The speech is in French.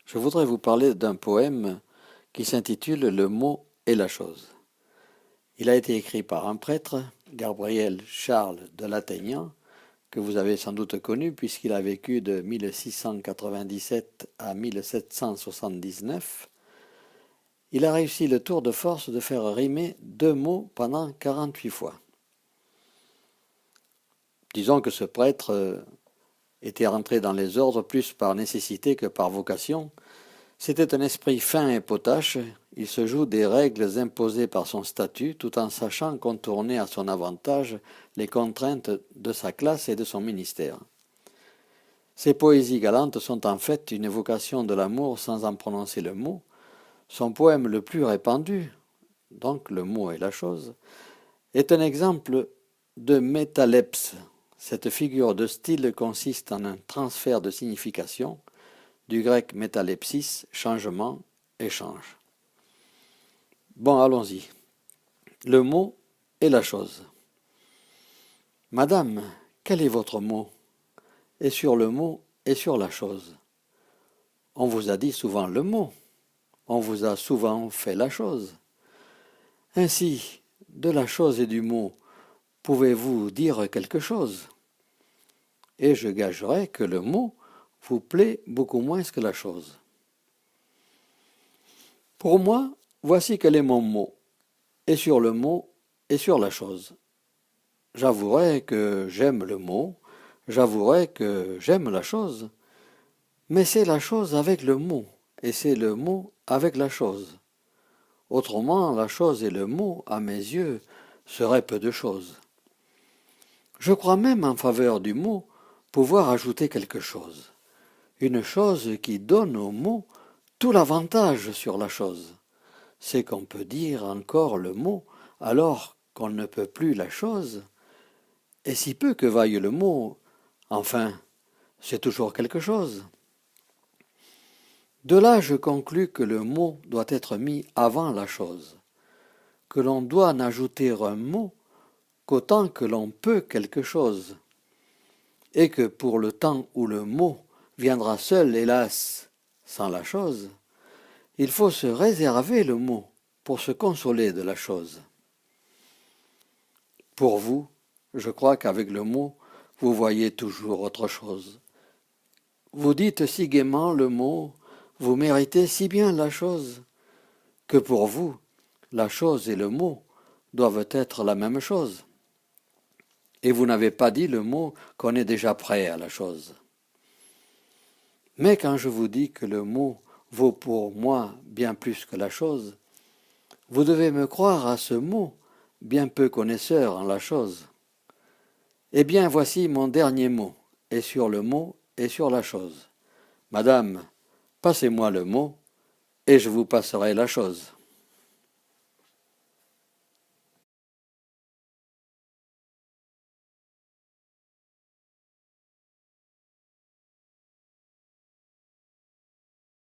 Je voudrais vous parler d'un poème qui s'intitule Le mot et la chose. Il a été écrit par un prêtre, Gabriel Charles de Lattaignant, que vous avez sans doute connu puisqu'il a vécu de 1697 à 1779. Il a réussi le tour de force de faire rimer 2 mots pendant 48 fois. Disons que ce prêtre était rentré dans les ordres plus par nécessité que par vocation. C'était un esprit fin et potache, il se joue des règles imposées par son statut tout en sachant contourner à son avantage les contraintes de sa classe et de son ministère. Ses poésies galantes sont en fait une évocation de l'amour sans en prononcer le mot. Son poème le plus répandu, donc le mot et la chose, est un exemple de métalepse. Cette figure de style consiste en un transfert de signification, du grec métalepsis, changement, échange. Bon, allons-y. Le mot et la chose. Madame, quel est votre mot? Et sur le mot et sur la chose. On vous a dit souvent le mot, on vous a souvent fait la chose. Ainsi, de la chose et du mot, pouvez-vous dire quelque chose? Et je gagerais que le mot vous plaît beaucoup moins que la chose. Pour moi, voici quel est mon mot, et sur le mot et sur la chose. J'avouerai que j'aime le mot, j'avouerai que j'aime la chose, mais c'est la chose avec le mot, et c'est le mot avec la chose. Autrement, la chose et le mot, à mes yeux, seraient peu de choses. Je crois même en faveur du mot pouvoir ajouter quelque chose. Une chose qui donne au mot tout l'avantage sur la chose. C'est qu'on peut dire encore le mot alors qu'on ne peut plus la chose. Et si peu que vaille le mot, enfin, c'est toujours quelque chose. De là, je conclus que le mot doit être mis avant la chose, que l'on doit n'ajouter un mot qu'autant que l'on peut quelque chose, et que pour le temps où le mot viendra seul, hélas, sans la chose, il faut se réserver le mot pour se consoler de la chose. Pour vous, je crois qu'avec le mot, vous voyez toujours autre chose. Vous dites si gaiement le mot, vous méritez si bien la chose, que pour vous, la chose et le mot doivent être la même chose. Et vous n'avez pas dit le mot qu'on est déjà prêt à la chose. Mais quand je vous dis que le mot vaut pour moi bien plus que la chose, vous devez me croire à ce mot, bien peu connaisseur en la chose. Eh bien, voici mon dernier mot, et sur le mot et sur la chose. Madame, passez-moi le mot, et je vous passerai la chose.